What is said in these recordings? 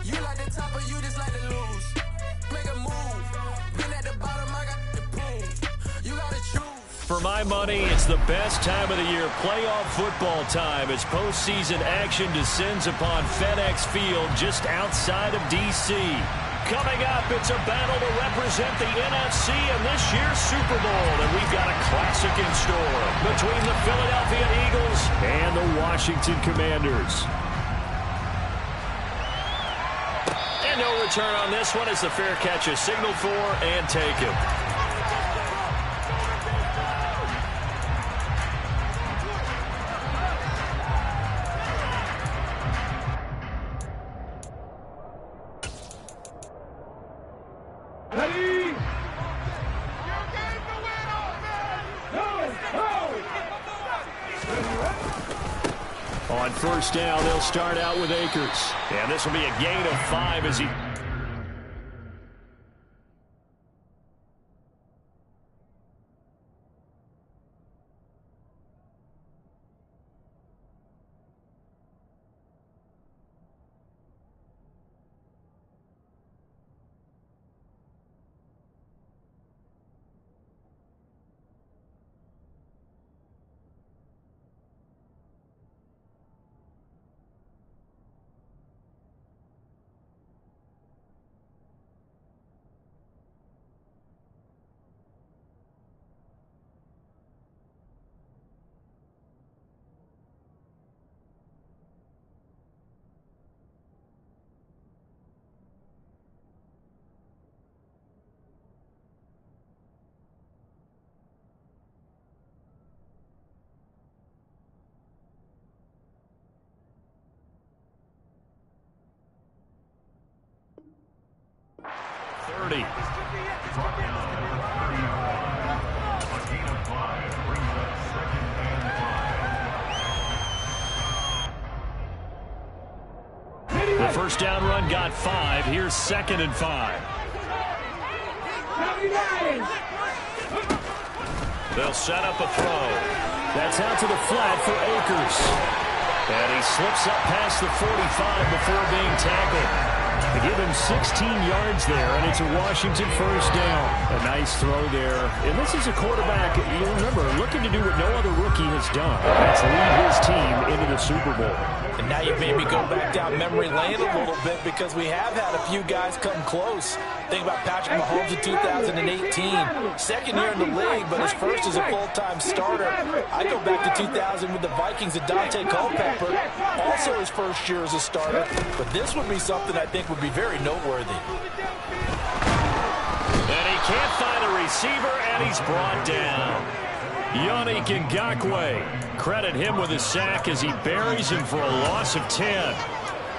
You like the top or you just like to lose? Make a move. Been at the bottom, I got the prove. You gotta choose. For my money, it's the best time of the year, playoff football time, as postseason action descends upon FedEx Field just outside of D.C. Coming up, it's a battle to represent the NFC in this year's Super Bowl, and we've got a classic in store between the Philadelphia Eagles and the Washington Commanders. And no return on this one as the fair catch is signaled for and taken. On first down, they'll start out with Akers. And this will be a gain of 5 as he... The first down run got 5. Here's 2nd and 5. They'll set up a throw. That's out to the flat for Akers. And he slips up past the 45 before being tackled. They give him 16 yards there, and it's a Washington first down. A nice throw there. And this is a quarterback, you remember, looking to do what no other rookie has done. That's lead his team into the Super Bowl. And now you maybe go back down memory lane a little bit because we have had a few guys come close. Think about Patrick Mahomes in 2018. Second year in the league, but his first as a full-time starter. I go back to 2000 with the Vikings and Dante Culpepper. Also his first year as a starter. But this would be something I think would be very noteworthy. And he can't find a receiver, and he's brought down. Yannick Ngakoue. Credit him with a sack as he buries him for a loss of 10.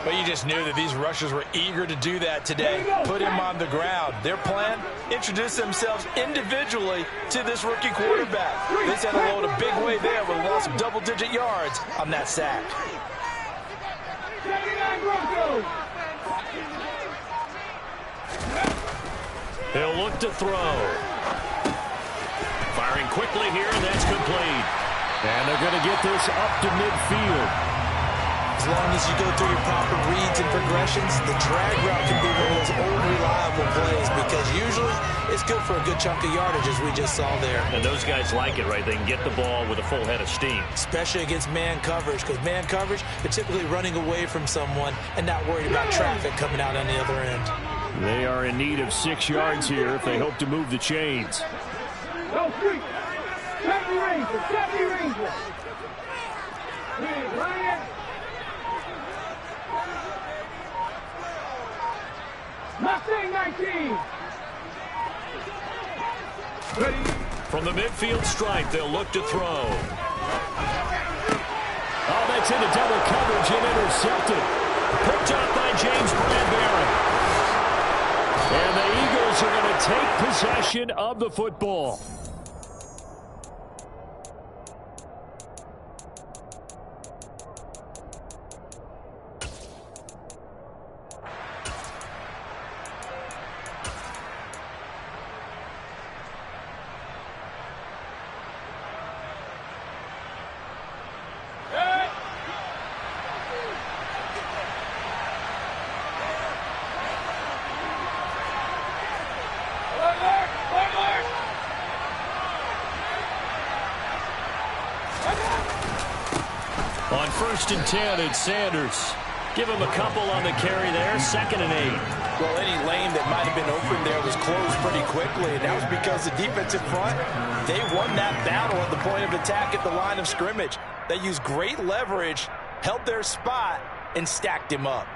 But you just knew that these rushers were eager to do that today. Put him on the ground. Their plan, introduce themselves individually to this rookie quarterback. They sent a load a big way there with a loss of double-digit yards on that sack. He'll look to throw. Firing quickly here, and that's complete. And they're going to get this up to midfield. As long as you go through your proper reads and progressions, the drag route can be one of those old reliable plays because usually it's good for a good chunk of yardage, as we just saw there. And those guys like it, right? They can get the ball with a full head of steam. Especially against man coverage, because man coverage, they're typically running away from someone and not worried about traffic coming out on the other end. They are in need of 6 yards here if they hope to move the chains. Go street. Chevy Ranger. Chevy Ranger. Ryan. Mustang 19. Ready. From the midfield stripe, they'll look to throw. Oh, that's into double coverage and intercepted. Picked up by James Bradbury. And the Eagles are going to take possession of the football. 1st and 10, it's Sanders. Give him a couple on the carry there, 2nd and 8. Well, any lane that might have been open there was closed pretty quickly, and that was because the defensive front, they won that battle at the point of attack at the line of scrimmage. They used great leverage, held their spot, and stacked him up.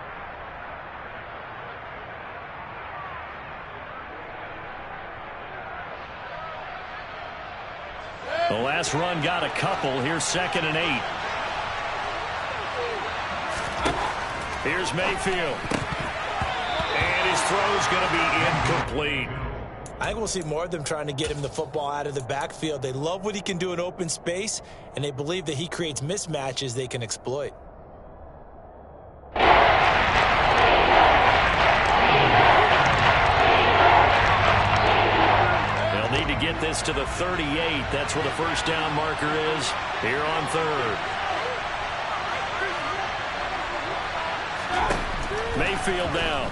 The last run got a couple. Here's 2nd and 8. Here's Mayfield. And his throw's going to be incomplete. I think we'll see more of them trying to get him the football out of the backfield. They love what he can do in open space, and they believe that he creates mismatches they can exploit. They'll need to get this to the 38. That's where the 1st down marker is here on 3rd. Mayfield down.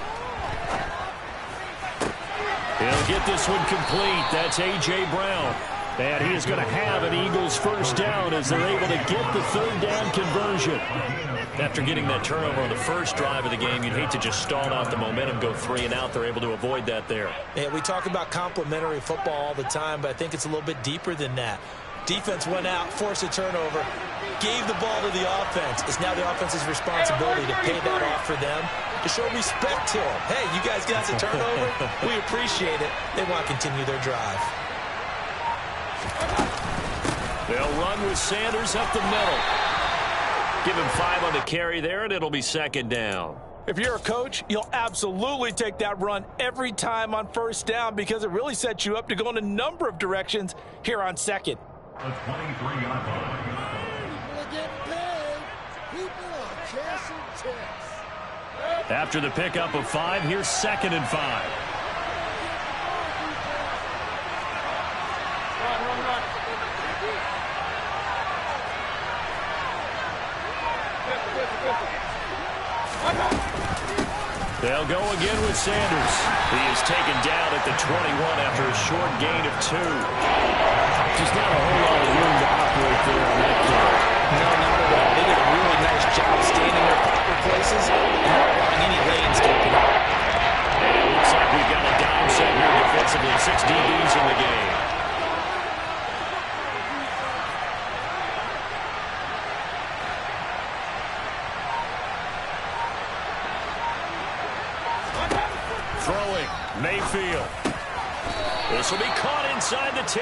He'll get this one complete. That's A.J. Brown. And he is going to have an Eagles 1st down as they're able to get the 3rd down conversion. After getting that turnover on the first drive of the game, you'd hate to just stall out the momentum, go 3 and out. They're able to avoid that there. Yeah, we talk about complementary football all the time, but I think it's a little bit deeper than that. Defense went out, forced a turnover, gave the ball to the offense. It's now the offense's responsibility to pay that off for them, to show respect to them. Hey, you guys got the turnover. We appreciate it. They want to continue their drive. They'll run with Sanders up the middle. Give him 5 on the carry there, and it'll be 2nd down. If you're a coach, you'll absolutely take that run every time on 1st down because it really sets you up to go in a number of directions here on 2nd. A 23-yard line. People are getting paid. People are cashing checks. After the pickup of 5, here's 2nd and 5. They'll go again with Sanders. He is taken down at the 21 after a short gain of 2. Just not a whole lot of room to operate there on that play. No, not at all. They did a really nice job staying in their proper places and not allowing any lanes to open up. And it looks like we've got a dime set here defensively. 6 DBs in the game. Throwing, Mayfield. This will be caught inside the 10.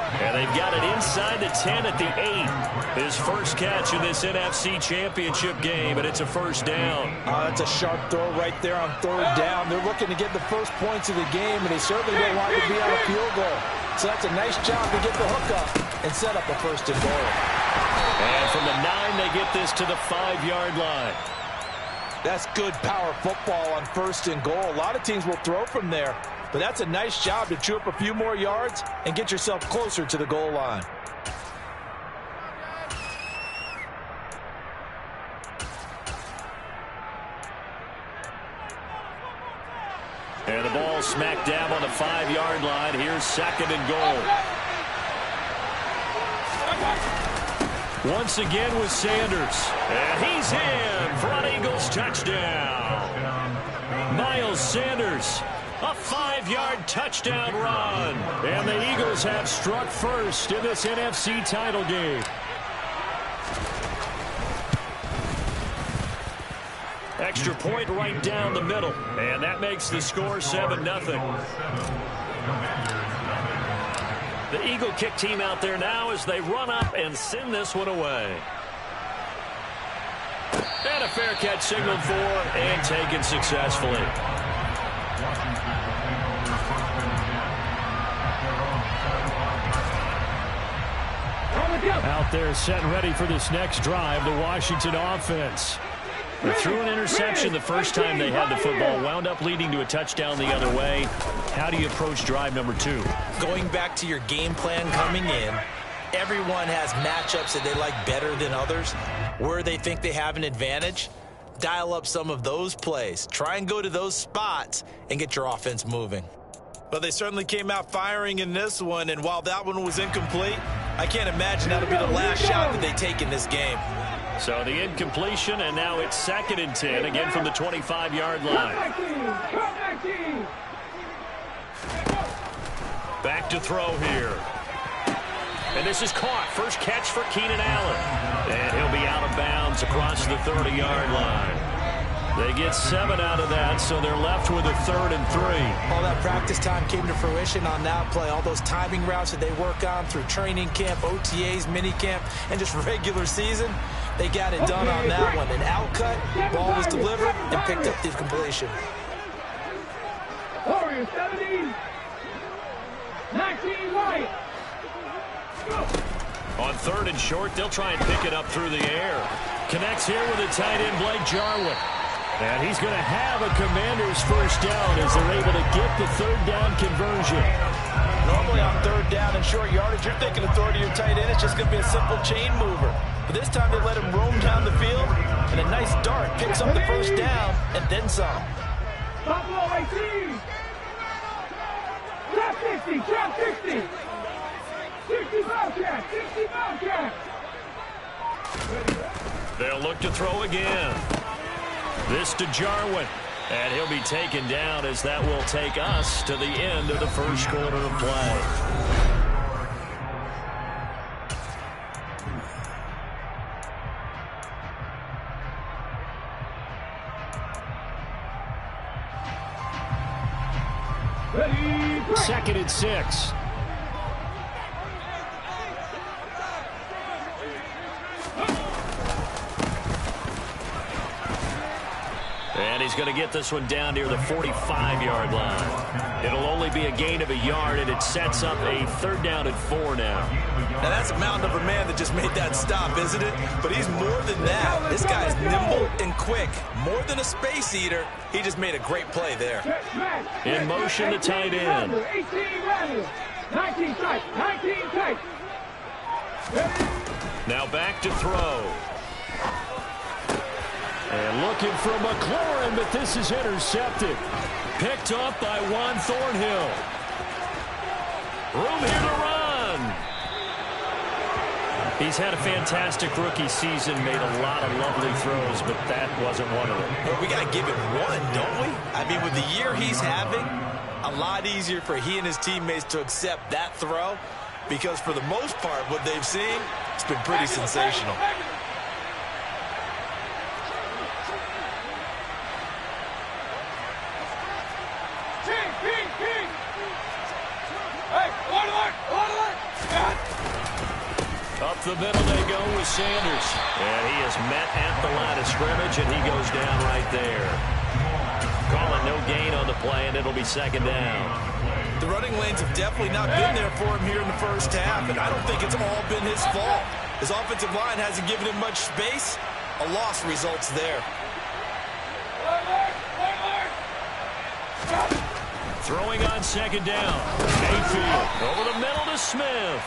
And they've got it inside the 10 at the 8. His first catch in this NFC Championship game, and it's a 1st down. That's a sharp throw right there on 3rd down. They're looking to get the first points of the game, and they certainly don't want to be on a field goal. So that's a nice job to get the hook up and set up a 1st and goal. And from the 9, they get this to the 5-yard line. That's good power football on 1st and goal. A lot of teams will throw from there, but that's a nice job to chew up a few more yards and get yourself closer to the goal line. And the ball smack dab on the 5-yard line. Here's 2nd and goal. Once again with Sanders. And he's in for an Eagles touchdown. Miles Sanders, a 5-yard touchdown run. And the Eagles have struck first in this NFC title game. Extra point right down the middle. And that makes the score 7-0. The Eagle kick team out there now as they run up and send this one away. And a fair catch signaled for and taken successfully. Out there set and ready for this next drive, the Washington offense. They threw an interception the first time they had the football, wound up leading to a touchdown the other way. How do you approach drive number 2? Going back to your game plan coming in, everyone has matchups that they like better than others. Where they think they have an advantage, dial up some of those plays. Try and go to those spots and get your offense moving. But they certainly came out firing in this one, and while that one was incomplete, I can't imagine that'll be the last shot that they take in this game. So the incompletion, and now it's 2nd and 10, again from the 25-yard line. Back to throw here. And this is caught. First catch for Keenan Allen. And he'll be out of bounds across the 30-yard line. They get 7 out of that, so they're left with a 3rd and 3. All that practice time came to fruition on that play. All those timing routes that they work on through training camp, OTAs, minicamp, and just regular season, they got it done on that one. An out-cut, ball was delivered, and picked up the completion. Warriors 17, 19 White. On 3rd and short, they'll try and pick it up through the air. Connects here with a tight end, Blake Jarwin. And he's going to have a Commander's first down as they're able to get the 3rd down conversion. Normally on 3rd down and short yardage, you're thinking of throwing to your tight end. It's just going to be a simple chain mover. But this time they let him roam down the field, and a nice dart picks up the first down and then some. Buffalo 18. Drop 60, drop 60. 60 Bobcats, 60 Bobcats. They'll look to throw again. This to Jarwin. And he'll be taken down as that will take us to the end of the first quarter of play. Ready, break. 2nd and 6. And he's going to get this one down near the 45-yard line. It'll only be a gain of a yard, and it sets up a 3rd down and 4 now. Now that's a mountain of a man that just made that stop, isn't it? But he's more than that. This guy is nimble and quick. More than a space eater, he just made a great play there. In motion, the tight end. 18 Randall, 19 tight, 19 tight. Now back to throw. And looking for McLaurin, but this is intercepted. Picked up by Juan Thornhill. Room here to run. He's had a fantastic rookie season, made a lot of lovely throws, but that wasn't one of them. Well, we got to give him one, don't we? I mean, with the year he's having, a lot easier for he and his teammates to accept that throw, because for the most part, what they've seen, it's been pretty sensational. Up the middle they go with Sanders. And he is met at the line of scrimmage, and he goes down right there. Calling no gain on the play, and it'll be 2nd down. The running lanes have definitely not been there for him here in the first half, and I don't think it's all been his fault. His offensive line hasn't given him much space. A loss results there. Throwing on 2nd down. Mayfield over the middle to Smith.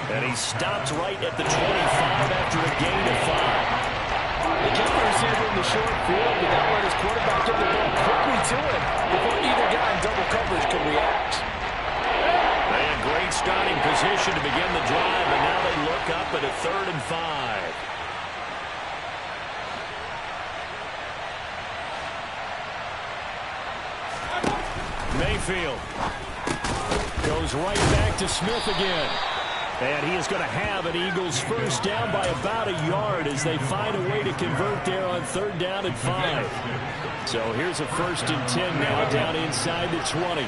And he stopped right at the 25 after a gain of 5. They kept the receiver in the short field, but that let his quarterback get the ball quickly to him before either guy in double coverage could react. They had great starting position to begin the drive, and now they look up at a 3rd and 5. Mayfield goes right back to Smith again. And he is going to have an Eagles first down by about a yard as they find a way to convert there on 3rd down and 5. So here's a 1st and 10 now down inside the 20.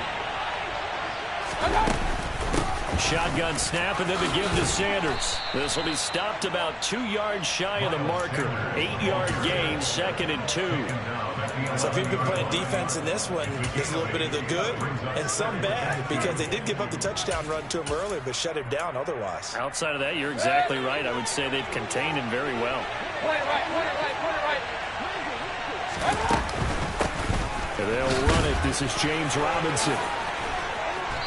Shotgun snap, and then the give to Sanders. This will be stopped about 2 yards shy of the marker. 8-yard gain, 2nd and 2. So if you've been playing defense in this one, there's a little bit of the good and some bad, because they did give up the touchdown run to him earlier, but shut him down otherwise. Outside of that, you're exactly right. I would say they've contained him very well. And they'll run it. This is James Robinson.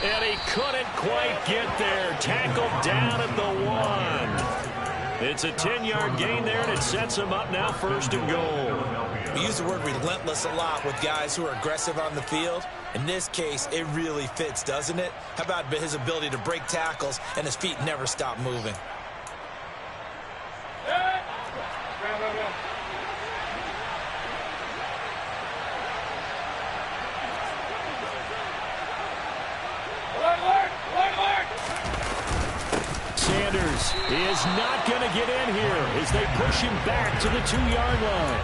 And he couldn't quite get there. Tackled down at the 1. It's a 10-yard gain there, and it sets him up now 1st and goal. We use the word relentless a lot with guys who are aggressive on the field. In this case, it really fits, doesn't it? How about his ability to break tackles and his feet never stop moving? He is not going to get in here as they push him back to the 2-yard line.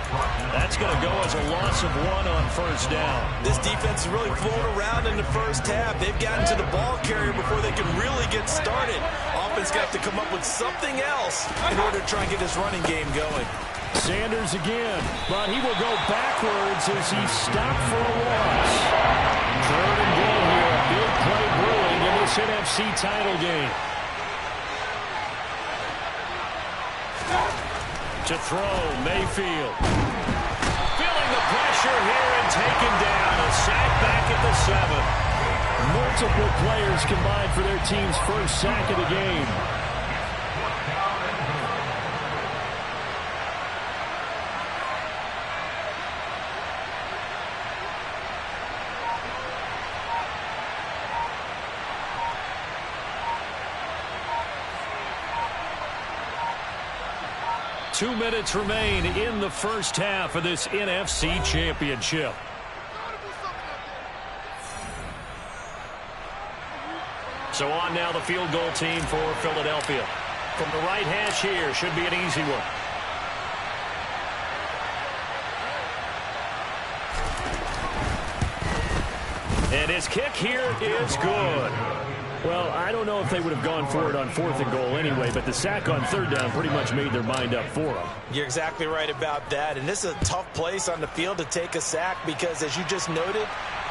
That's going to go as a loss of 1 on first down. This defense is really flown around in the first half. They've gotten to the ball carrier before they can really get started. Offense got to come up with something else in order to try and get this running game going. Sanders again, but he will go backwards as he's stopped for a loss. 3rd and goal here. A big play brewing in this NFC title game. To throw, Mayfield. Feeling the pressure here and taken down. A sack back at the 7. Multiple players combined for their team's first sack of the game. Two minutes remain in the first half of this NFC Championship. So on now the field goal team for Philadelphia. From the right hash here, should be an easy one. And his kick here is good. Well, I don't know if they would have gone for it on 4th and goal anyway, but the sack on 3rd down pretty much made their mind up for them. You're exactly right about that, and this is a tough place on the field to take a sack because, as you just noted,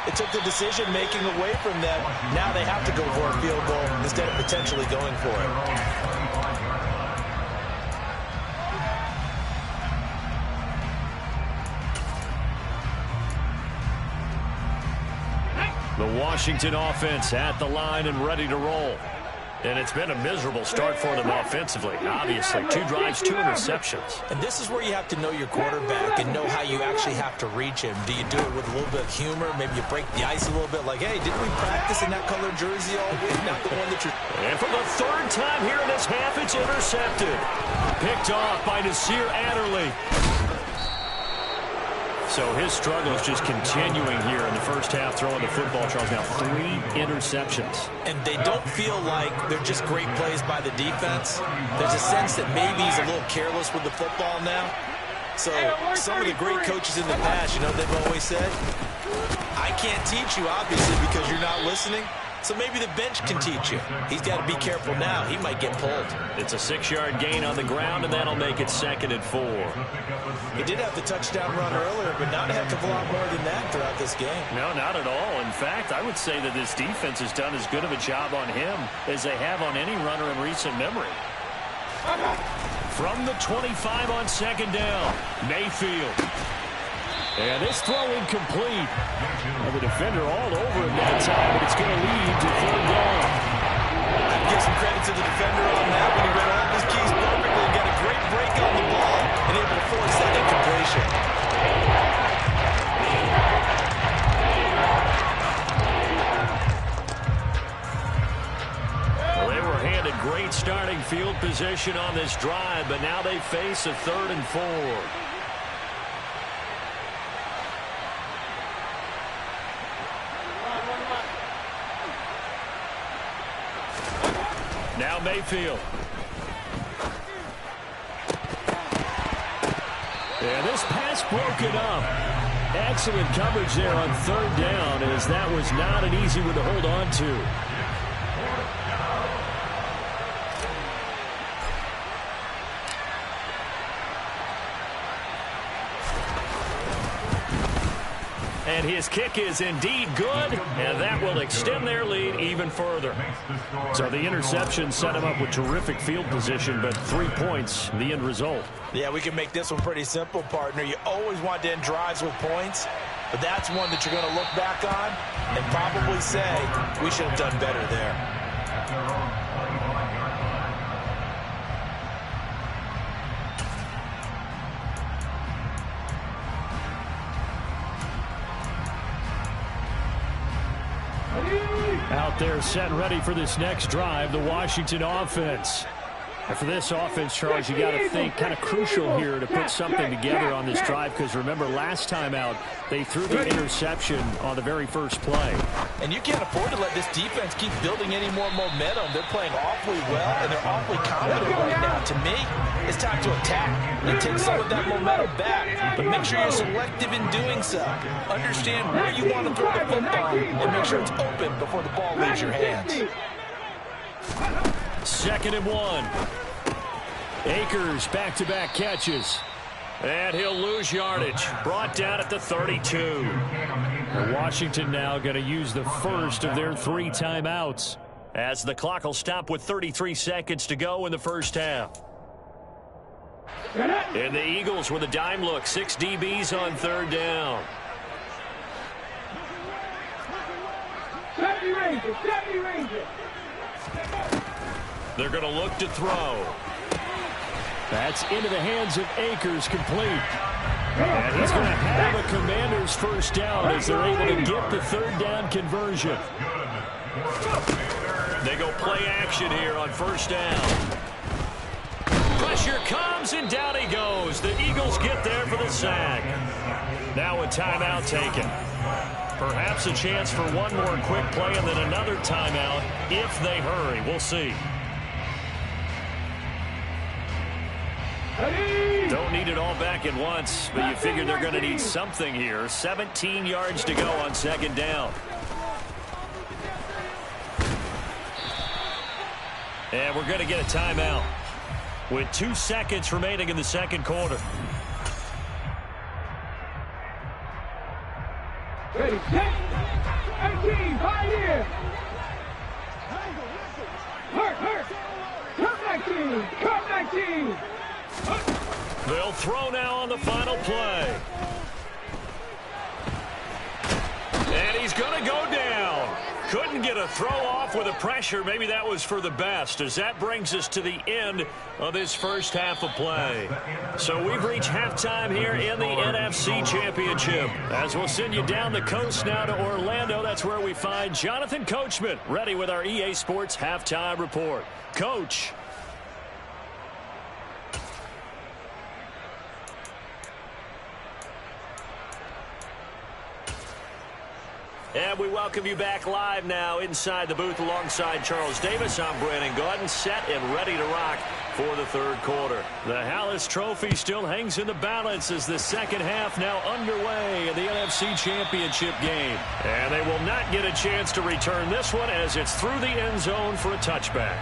it took the decision-making away from them. Now they have to go for a field goal instead of potentially going for it. The Washington offense at the line and ready to roll. And it's been a miserable start for them offensively. Obviously, 2 drives, 2 interceptions. And this is where you have to know your quarterback and know how you actually have to reach him. Do you do it with a little bit of humor? Maybe you break the ice a little bit like, hey, didn't we practice in that color jersey all week? Not the one that you're... And for the 3rd time here in this half, it's intercepted. Picked off by Nasir Adderley. So his struggle is just continuing here in the first half, throwing the football. Charles, now 3 interceptions. And they don't feel like they're just great plays by the defense. There's a sense that maybe he's a little careless with the football now. So some of the great coaches in the past, you know, they've always said, I can't teach you, obviously, because you're not listening. So maybe the bench can teach you. He's got to be careful now. He might get pulled. It's a 6-yard gain on the ground, and that'll make it 2nd and 4. He did have the touchdown run earlier, but not a heck of a lot more than that throughout this game. No, not at all. In fact, I would say that this defense has done as good of a job on him as they have on any runner in recent memory. From the 25 on 2nd down, Mayfield. And this throw incomplete. And the defender all over him that time, but it's going to lead to 3rd down. I'd give some credit to the defender on that when he read all of his keys perfectly and got a great break on the ball and able to force that incompletion. Well, they were handed great starting field position on this drive, but now they face a 3rd and 4. Now Mayfield. And this pass broken up. Excellent coverage there on 3rd down, as that was not an easy one to hold on to. And his kick is indeed good, and that will extend their lead even further. So the interception set him up with terrific field position, but 3 points, the end result. Yeah, we can make this one pretty simple, partner. You always want to end drives with points, but that's one that you're going to look back on and probably say, we should have done better there. Out there set and ready for this next drive, the Washington offense. And for this offense, Charles, you got to think kind of crucial here to put something together on this drive, because remember last time out they threw the interception on the very first play. And you can't afford to let this defense keep building any more momentum. They're playing awfully well, and they're awfully confident right now. To me, it's time to attack and take some of that momentum back, but make sure you're selective in doing so. Understand where you want to throw the football and make sure it's open before the ball leaves your hands. 2nd and 1. Akers back-to-back catches. And he'll lose yardage. Brought down at the 32. And Washington now going to use the first of their 3 timeouts, as the clock will stop with 33 seconds to go in the first half. And the Eagles with a dime look. 6 DBs on 3rd down. They're going to look to throw. That's into the hands of Akers, complete. And he's going to have a Commander's first down as they're able to get the 3rd down conversion. They go play action here on 1st down. Pressure comes, and down he goes. The Eagles get there for the sack. Now a timeout taken. Perhaps a chance for one more quick play and then another timeout if they hurry. We'll see. Don't need it all back at once, but you figure they're going to need something here. 17 yards to go on 2nd down. And we're going to get a timeout with 2 seconds remaining in the 2nd quarter. Ready, set, 18, right here. Hurt, cut 19. They'll throw now on the final play. And he's going to go down. Couldn't get a throw off with the pressure. Maybe that was for the best, as that brings us to the end of this first half of play. So we've reached halftime here in the NFC Championship. As we'll send you down the coast now to Orlando, that's where we find Jonathan Coachman, ready with our EA Sports Halftime Report. Coach. And we welcome you back live now inside the booth alongside Charles Davis. I'm Brandon Gaudin, set and ready to rock for the 3rd quarter. The Hallis Trophy still hangs in the balance as the 2nd half now underway in the NFC Championship game. And they will not get a chance to return this one as it's through the end zone for a touchback.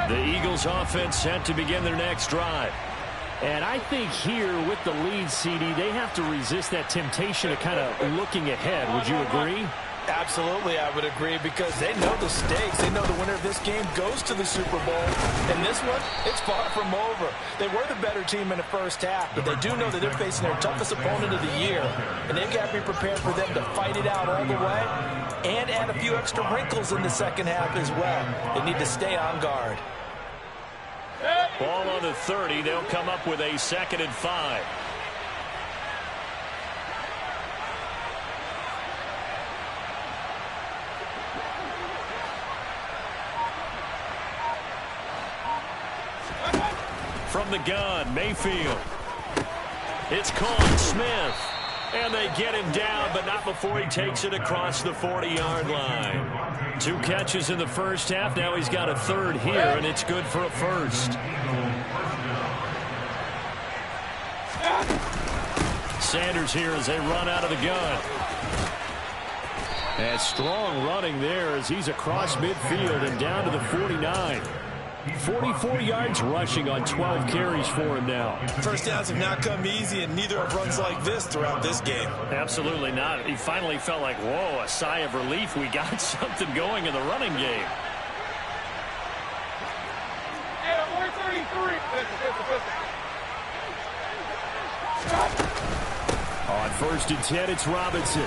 The Eagles offense set to begin their next drive. And I think here with the lead, CD, they have to resist that temptation of kind of looking ahead. Would you agree? Absolutely, I would agree, because they know the stakes. They know the winner of this game goes to the Super Bowl. And this one, it's far from over. They were the better team in the first half, but they do know that they're facing their toughest opponent of the year. And they've got to be prepared for them to fight it out all the way and add a few extra wrinkles in the 2nd half as well. They need to stay on guard. Ball on the 30. They'll come up with a 2nd and 5. From the gun, Mayfield. It's caught, Smith. And they get him down, but not before he takes it across the 40-yard line. 2 catches in the first half. Now he's got a 3rd here, and it's good for a 1st. Sanders here as they run out of the gun. And strong running there as he's across midfield and down to the 49. 44 yards rushing on 12 carries for him now. First downs have not come easy, and neither have runs like this throughout this game. Absolutely not. He finally felt like, whoa, a sigh of relief. We got something going in the running game. On 1st and 10, it's Robinson.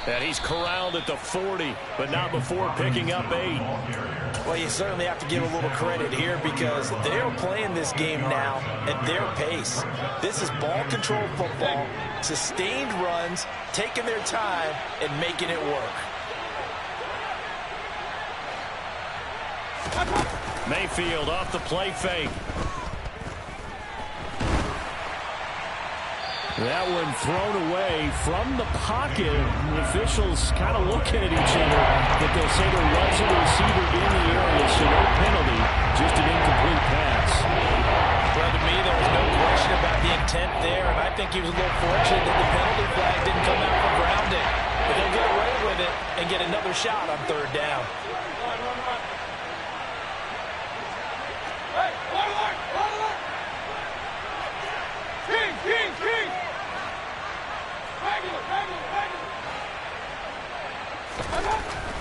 And he's corralled at the 40, but not before picking up 8. Well, you certainly have to give a little credit here because they're playing this game now at their pace. This is ball control football, sustained runs, taking their time, and making it work. Mayfield off the play fake. That one thrown away from the pocket. The officials kind of looking at each other, but they'll say there was a receiver in the area, so no penalty, just an incomplete pass. Well, to me, there was no question about the intent there, and I think he was a little fortunate that the penalty flag didn't come out for grounding. But they'll get away with it and get another shot on 3rd down.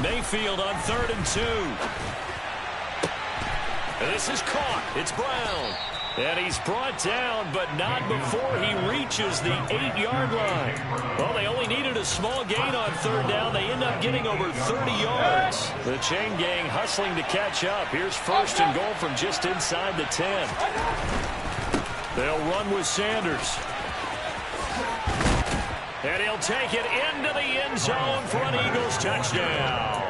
Mayfield on 3rd and 2. This is caught. It's Brown. And he's brought down, but not before he reaches the 8-yard line. Well, they only needed a small gain on 3rd down. They end up getting over 30 yards. The chain gang hustling to catch up. Here's 1st and goal from just inside the 10. They'll run with Sanders. And he'll take it into the end zone for an Eagles touchdown.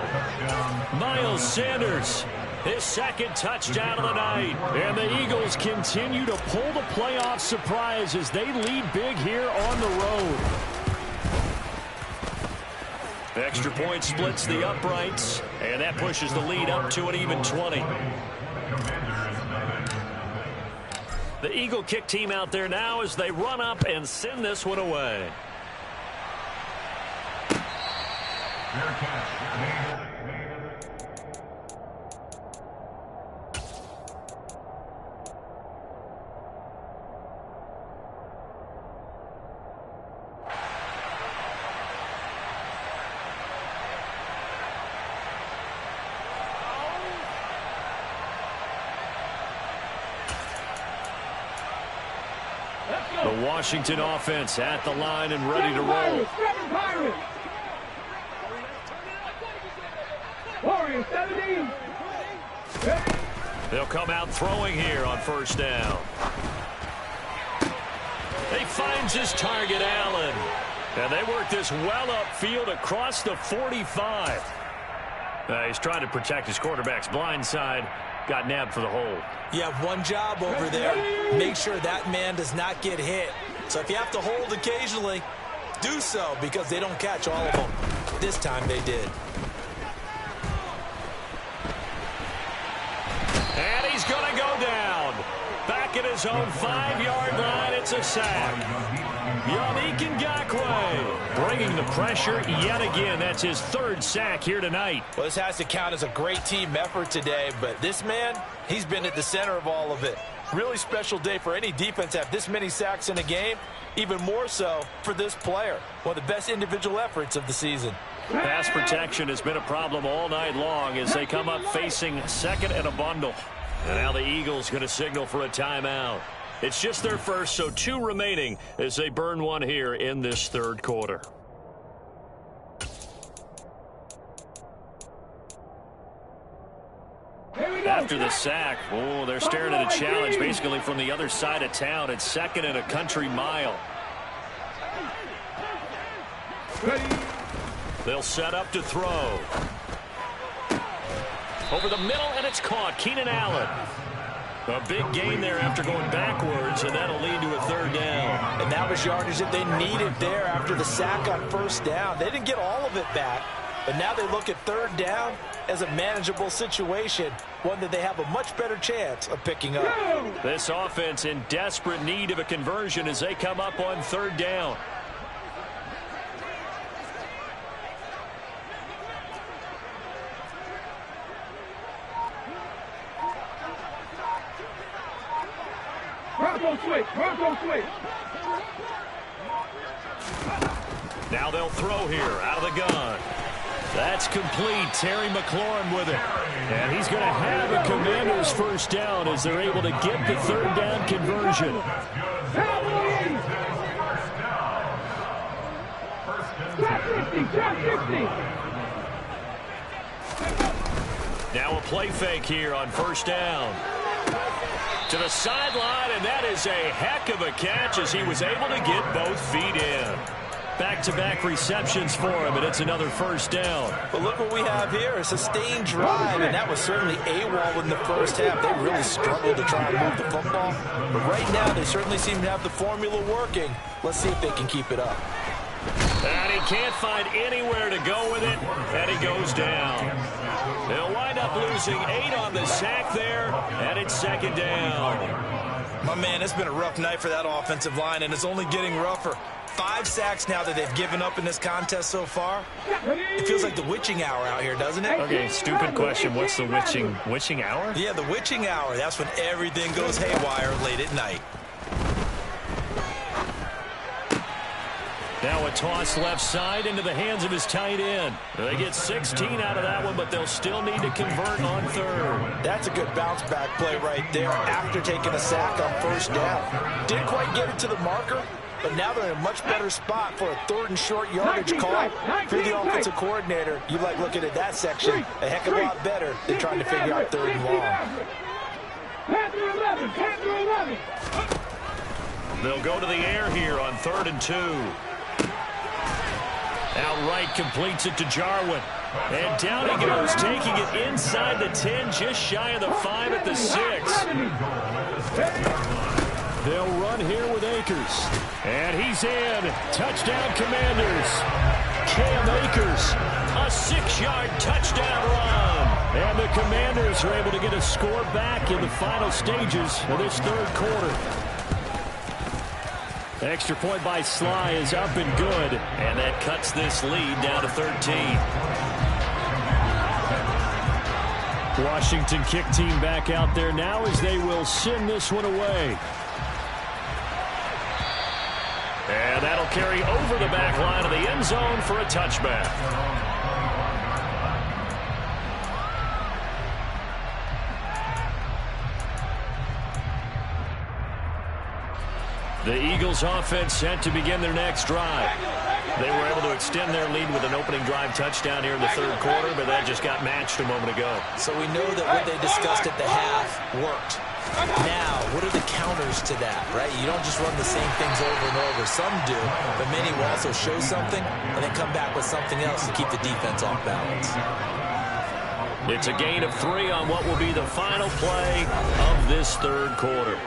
Miles Sanders, his 2nd touchdown of the night. And the Eagles continue to pull the playoff surprise as they lead big here on the road. Extra point splits the uprights, and that pushes the lead up to an even 20. The Eagle kick team out there now as they run up and send this one away. The Washington offense at the line and ready to roll. They'll come out throwing here on 1st down. He finds his target, Allen. And they work this well upfield across the 45. He's trying to protect his quarterback's blind side. Got nabbed for the hold. You have one job over there. Make sure that man does not get hit. So if you have to hold occasionally, do so because they don't catch all of them. This time they did. And he's going to go down. Back at his own 5-yard line, it's a sack. Yannick Ngakoue bringing the pressure yet again. That's his 3rd sack here tonight. Well, this has to count as a great team effort today, but this man, he's been at the center of all of it. Really special day for any defense to have this many sacks in a game, even more so for this player. One of the best individual efforts of the season. Pass protection has been a problem all night long as they come up facing 2nd and a bundle. And now the Eagles going to signal for a timeout. It's just their first, so 2 remaining as they burn one here in this 3rd quarter. After the sack, they're staring at a challenge basically from the other side of town. It's 2nd and a country mile. They'll set up to throw. Over the middle, and it's caught. Keenan Allen. A big gain there after going backwards, and that'll lead to a 3rd down. And that was yardage that they needed there after the sack on 1st down. They didn't get all of it back, but now they look at 3rd down as a manageable situation, one that they have a much better chance of picking up. This offense in desperate need of a conversion as they come up on 3rd down. Bronco switch. Now they'll throw here out of the gun. That's complete. Terry McLaurin with it. And he's going to have a Commander's 1st down as they're able to get the 3rd down conversion. Now a play fake here on first down. To the sideline, and that is a heck of a catch as he was able to get both feet in. Back-to-back receptions for him, and it's another first down. But look what we have here, a sustained drive, and that was certainly AWOL in the first half. They really struggled to try and move the football. But right now, they certainly seem to have the formula working. Let's see if they can keep it up. And he can't find anywhere to go with it, and he goes down. They'll wind up losing 8 on the sack there, and it's second down. My man, it's been a rough night for that offensive line, and it's only getting rougher. 5 sacks now that they've given up in this contest so far. It feels like the witching hour out here, doesn't it? Okay, stupid question. What's the witching hour? Yeah, the witching hour. That's when everything goes haywire late at night. Now a toss left side into the hands of his tight end. They get 16 out of that one, but they'll still need to convert on third. That's a good bounce back play right there after taking a sack on first down. Didn't quite get it to the marker, but now they're in a much better spot for a 3rd and short yardage call. If you're the offensive coordinator, you like looking at that section a heck of a lot better than trying to figure out 3rd and long. They'll go to the air here on 3rd and 2. Outright completes it to Jarwin. And down he goes, taking it inside the 10, just shy of the 5 at the 6. They'll run here with Akers. And he's in. Touchdown, Commanders. Cam Akers, a 6-yard touchdown run. And the Commanders are able to get a score back in the final stages of this 3rd quarter. Extra point by Sly is up and good. And that cuts this lead down to 13. Washington kick team back out there now as they will send this one away. And that'll carry over the back line of the end zone for a touchback. The Eagles offense set to begin their next drive. They were able to extend their lead with an opening drive touchdown here in the 3rd quarter, but that just got matched a moment ago. So we know that what they discussed at the half worked. Now, what are the counters to that, right? You don't just run the same things over and over. Some do, but many will also show something and then come back with something else to keep the defense off balance. It's a gain of 3 on what will be the final play of this 3rd quarter.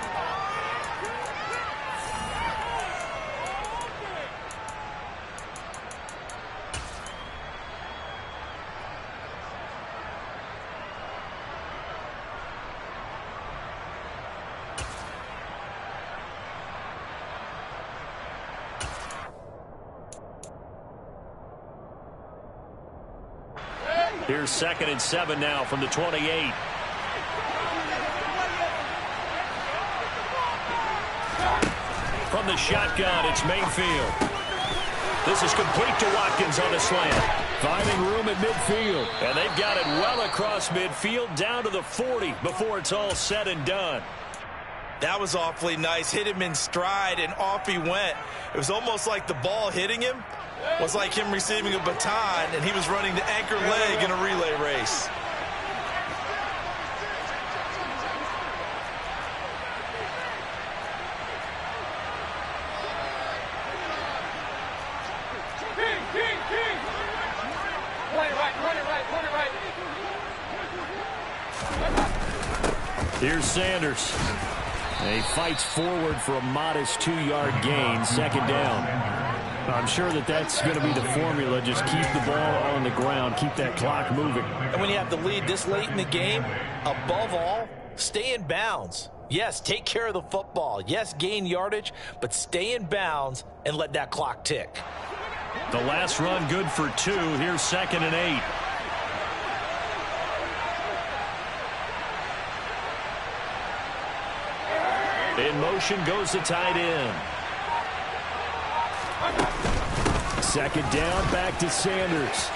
Here's 2nd and 7 now from the 28. From the shotgun, it's Mayfield. This is complete to Watkins on the slant. Finding room at midfield. And they've got it well across midfield down to the 40 before it's all said and done. That was awfully nice. Hit him in stride, and off he went. It was almost like the ball hitting him was like him receiving a baton, and he was running the anchor leg in a relay race. Here's Sanders. And he fights forward for a modest 2-yard gain, 2nd down. I'm sure that's going to be the formula. Just keep the ball on the ground, keep that clock moving. And when you have the lead this late in the game, above all, stay in bounds. Yes, take care of the football. Yes, gain yardage, but stay in bounds and let that clock tick. The last run good for 2. Here's 2nd and 8. In motion goes the tight end. 2nd down, back to Sanders.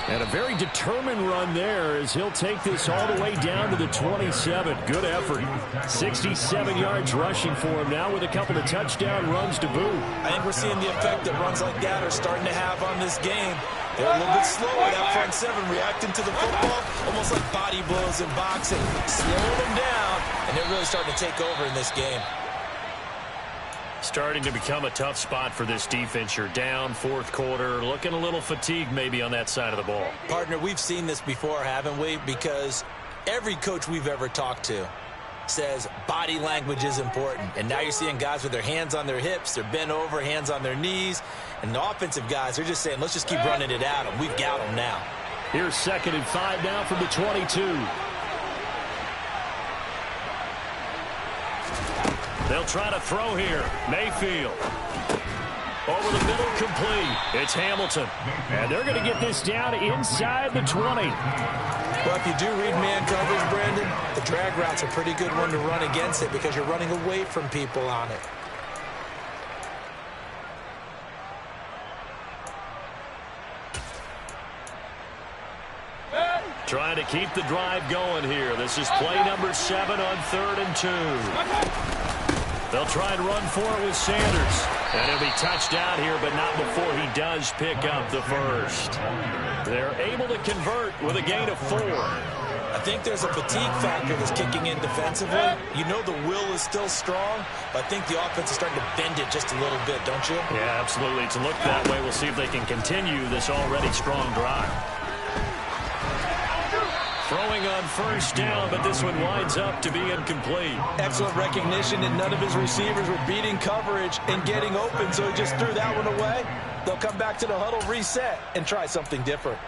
And a very determined run there as he'll take this all the way down to the 27. Good effort. 67 yards rushing for him now with a couple of touchdown runs to boot. I think we're seeing the effect that runs like that are starting to have on this game. They're a little bit slower, that front seven, reacting to the football, almost like body blows in boxing. Slow them down, and they're really starting to take over in this game. Starting to become a tough spot for this defense. You're down fourth quarter, looking a little fatigued maybe on that side of the ball. Partner, we've seen this before, haven't we? Because every coach we've ever talked to says body language is important. And now you're seeing guys with their hands on their hips, they're bent over, hands on their knees. And the offensive guys, they're just saying, let's just keep running it at them. We've got them now. Here's 2nd and 5 now from the 22. They'll try to throw here. Mayfield. Over the middle, complete. It's Hamilton. And they're going to get this down inside the 20. Well, if you do read man coverage, Brandon, the drag route's a pretty good one to run against it because you're running away from people on it. Trying to keep the drive going here. This is play number 7 on 3rd and 2. They'll try and run for it with Sanders. And he'll be touched out here, but not before he does pick up the first. They're able to convert with a gain of 4. I think there's a fatigue factor that's kicking in defensively. You know the will is still strong, but I think the offense is starting to bend it just a little bit, don't you? Yeah, absolutely. It's looked that way. We'll see if they can continue this already strong drive. Throwing on first down, but this one winds up to be incomplete. Excellent recognition that none of his receivers were beating coverage and getting open, so he just threw that one away. They'll come back to the huddle, reset, and try something different.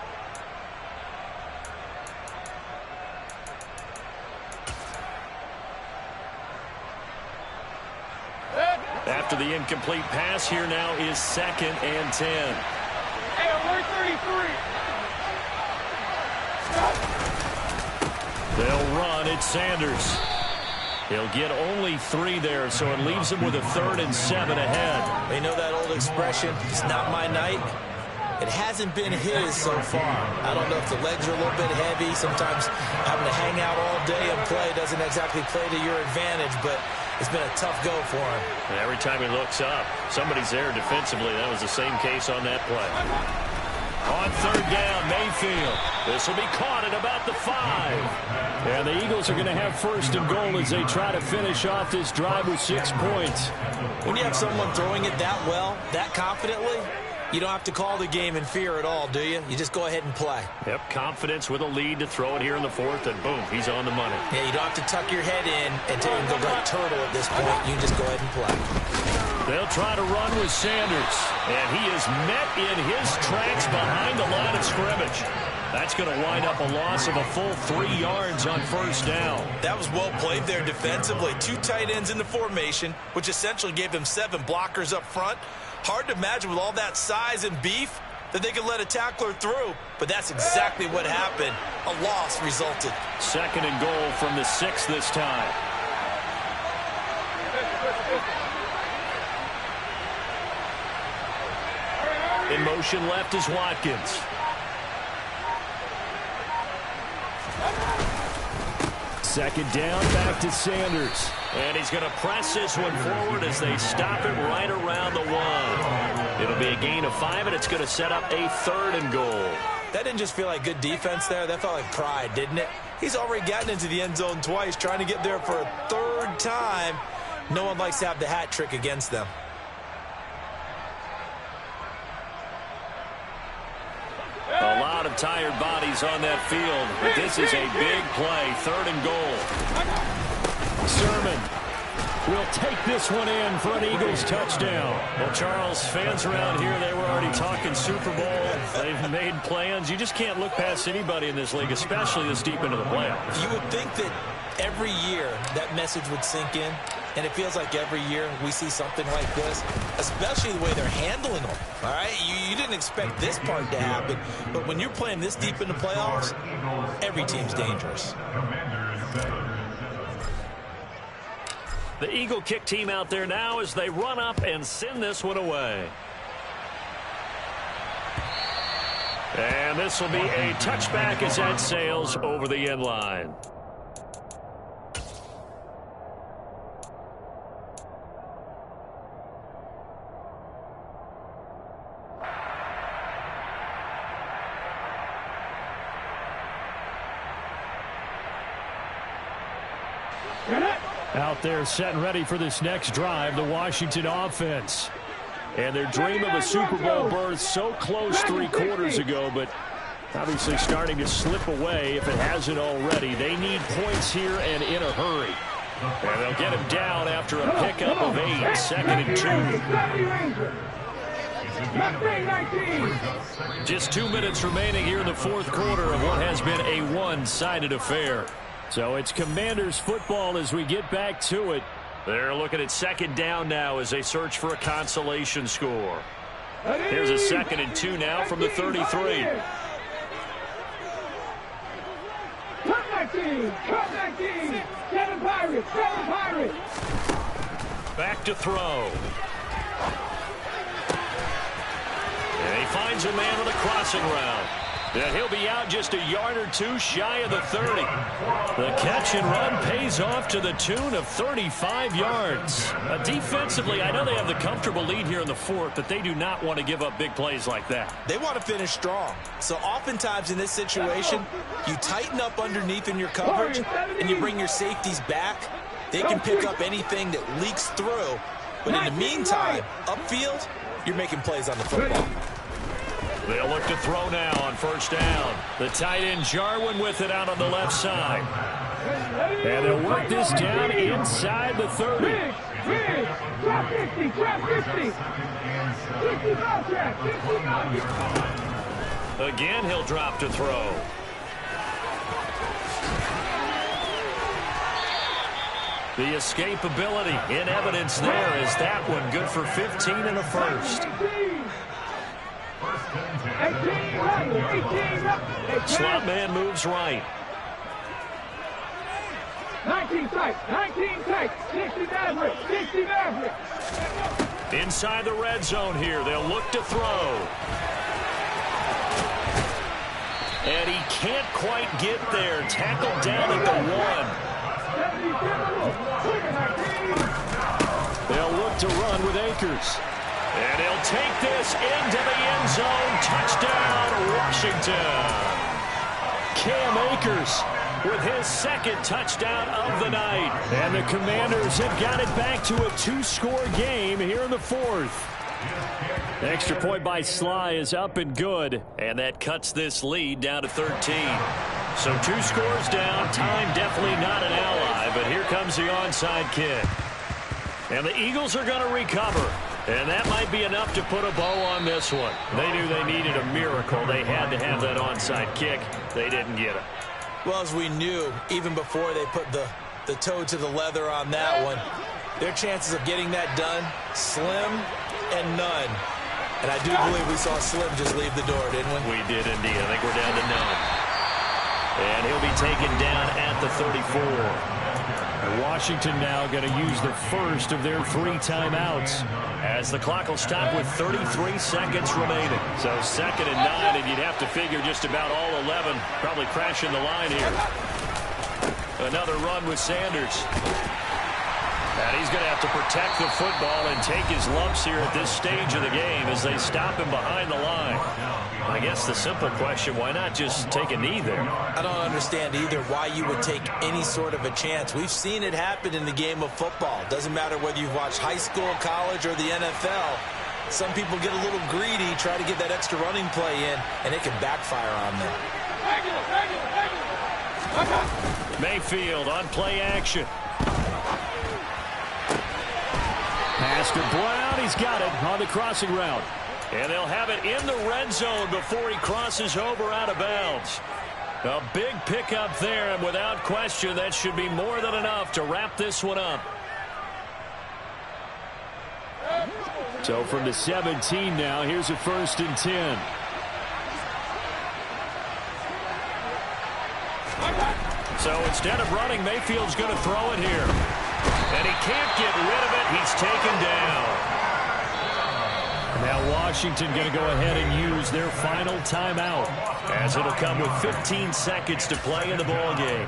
After the incomplete pass, here now is 2nd and 10. Hey, alert 33. They'll run. It's Sanders. He'll get only 3 there, so it leaves him with a 3rd and 7 ahead. They know that old expression, it's not my night. It hasn't been his so far. I don't know if the legs are a little bit heavy. Sometimes having to hang out all day and play doesn't exactly play to your advantage, but it's been a tough go for him. And every time he looks up, somebody's there defensively. That was the same case on that play. On 3rd down, Mayfield. This will be caught at about the 5. And the Eagles are going to have 1st and goal as they try to finish off this drive with 6 points. When you have someone throwing it that well, that confidently, you don't have to call the game in fear at all, do you? You just go ahead and play. Yep, confidence with a lead to throw it here in the 4th, and boom, he's on the money. Yeah, you don't have to tuck your head in and take him to go like turtle at this point. You just go ahead and play. They'll try to run with Sanders, and he is met in his tracks behind the line of scrimmage. That's going to wind up a loss of a full 3 yards on 1st down. That was well played there defensively. 2 tight ends in the formation, which essentially gave them 7 blockers up front. Hard to imagine with all that size and beef that they could let a tackler through, but that's exactly what happened. A loss resulted. 2nd and goal from the 6 this time. In motion left is Watkins. Second down, back to Sanders. And he's going to press this one forward as they stop it right around the 1. It'll be a gain of 5, and it's going to set up a 3rd and goal. That didn't just feel like good defense there. That felt like pride, didn't it? He's already gotten into the end zone twice, trying to get there for a 3rd time. No one likes to have the hat trick against them. A lot of tired bodies on that field, but this is a big play. 3rd and goal. Sermon will take this one in for an Eagles touchdown. Well, Charles, fans around here, they were already talking Super Bowl. They've made plans. You just can't look past anybody in this league, especially this deep into the playoffs. You would think that every year that message would sink in, and it feels like every year we see something like this, especially the way they're handling them. All right, you didn't expect this part to happen, but when you're playing this deep in the playoffs, every team's dangerous. The Eagle kick team out there now as they run up and send this one away. And this will be a touchback as that sails over the end line. Out there set and ready for this next drive, the Washington offense. And their dream of a Super Bowl berth so close 3 quarters ago, but obviously starting to slip away if it hasn't already. They need points here and in a hurry. And they'll get him down after a pickup of 8, 2nd and 2. Just 2 minutes remaining here in the 4th quarter of what has been a one-sided affair. So it's Commanders football as we get back to it. They're looking at 2nd down now as they search for a consolation score. Here's a 2nd and 2 now from the 33. Back to throw. And he finds a man with a crossing route. And he'll be out just a yard or 2 shy of the 30. The catch and run pays off to the tune of 35 yards. Defensively, I know they have the comfortable lead here in the 4th, but they do not want to give up big plays like that. They want to finish strong. So oftentimes in this situation, you tighten up underneath in your coverage, and you bring your safeties back. They can pick up anything that leaks through. But in the meantime, upfield, you're making plays on the football. They'll look to throw now on 1st down. The tight end Jarwin with it out on the left side. And they'll work this down inside the 30. Again, he'll drop to throw. The escapability in evidence there is that one good for 15 and a first. Slot man moves right. 19 tight, 60 average, 60 average. Inside the red zone here, they'll look to throw. And he can't quite get there. Tackled down at the 1. They'll look to run with Akers. And he'll take this into the end zone. Touchdown, Washington. Cam Akers with his 2nd touchdown of the night. And the Commanders have got it back to a 2-score game here in the 4th. Extra point by Sly is up and good. And that cuts this lead down to 13. So 2 scores down. Time definitely not an ally. But here comes the onside kick. And the Eagles are going to recover. And that might be enough to put a bow on this one. They knew they needed a miracle. They had to have that onside kick. They didn't get it. Well, as we knew, even before they put the toe to the leather on that one, their chances of getting that done, slim and none. And I do believe we saw Slim just leave the door, didn't we? We did indeed. I think we're down to none. And he'll be taken down at the 34. Washington now going to use the first of their 3 timeouts as the clock will stop with 33 seconds remaining. So 2nd and 9, and you'd have to figure just about all 11 probably crashing the line here. Another run with Sanders. And he's going to have to protect the football and take his lumps here at this stage of the game as they stop him behind the line. I guess the simple question, why not just take a knee there? I don't understand either why you would take any sort of a chance. We've seen it happen in the game of football. Doesn't matter whether you've watched high school, college, or the NFL. Some people get a little greedy, try to get that extra running play in, and it can backfire on them. Mayfield on play action. Pass to Brown. He's got it on the crossing route. And they'll have it in the red zone before he crosses over out of bounds. A big pickup there, and without question, that should be more than enough to wrap this one up. So from the 17 now, here's a 1st and 10. So instead of running, Mayfield's going to throw it here. And he can't get rid of it. He's taken down. Now Washington going to go ahead and use their final timeout, as it'll come with 15 seconds to play in the ball game.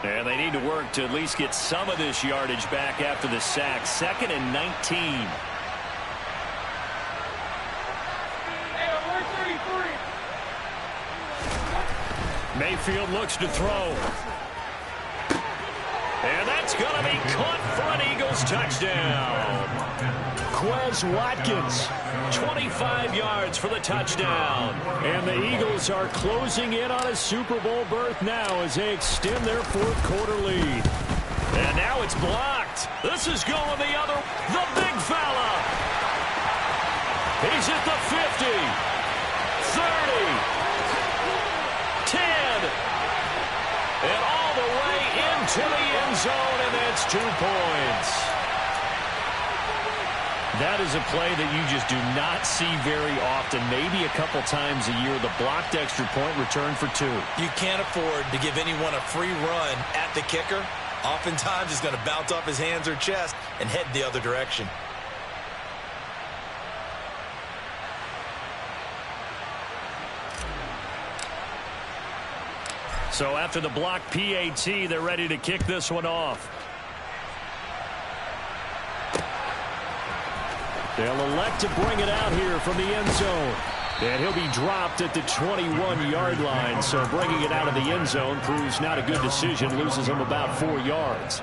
And they need to work to at least get some of this yardage back after the sack. 2nd and 19. Mayfield looks to throw. And that's going to be caught for an Eagles touchdown. Quez Watkins, 25 yards for the touchdown. And the Eagles are closing in on a Super Bowl berth now as they extend their 4th quarter lead. And now it's blocked. This is going the big fella. He's at the 50, 30, 10, and all the way into the end zone, and that's 2 points. That is a play that you just do not see very often, maybe a couple times a year. The blocked extra point return for 2. You can't afford to give anyone a free run at the kicker. Oftentimes, he's going to bounce off his hands or chest and head the other direction. So after the block PAT, they're ready to kick this one off. They'll elect to bring it out here from the end zone. And he'll be dropped at the 21-yard line. So bringing it out of the end zone proves not a good decision. Loses him about 4 yards.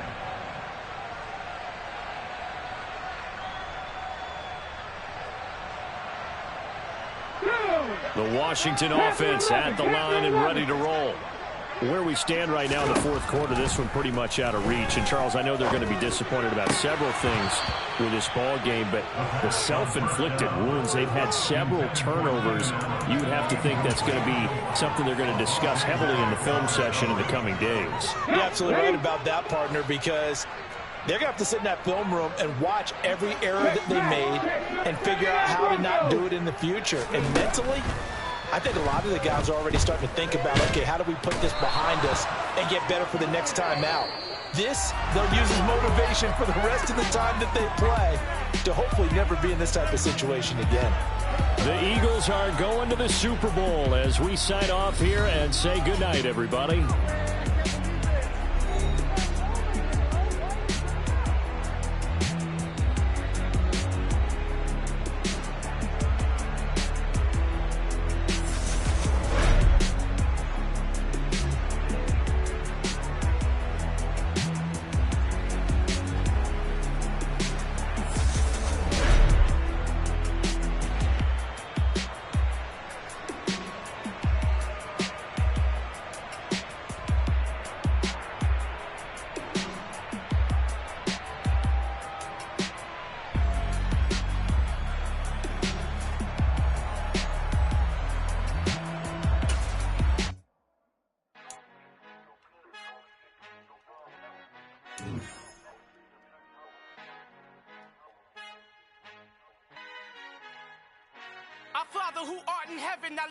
The Washington offense at the line and ready to roll. Where we stand right now in the 4th quarter, this one pretty much out of reach. And, Charles, I know they're going to be disappointed about several things with this ball game, but the self-inflicted wounds, they've had several turnovers. You would have to think that's going to be something they're going to discuss heavily in the film session in the coming days. You're absolutely right about that, partner, because they're going to have to sit in that film room and watch every error that they made and figure out how to not do it in the future. And mentally, I think a lot of the guys are already starting to think about, okay, how do we put this behind us and get better for the next time out? This, they'll use as motivation for the rest of the time that they play to hopefully never be in this type of situation again. The Eagles are going to the Super Bowl as we sign off here and say goodnight, everybody. Our Father who art in heaven, now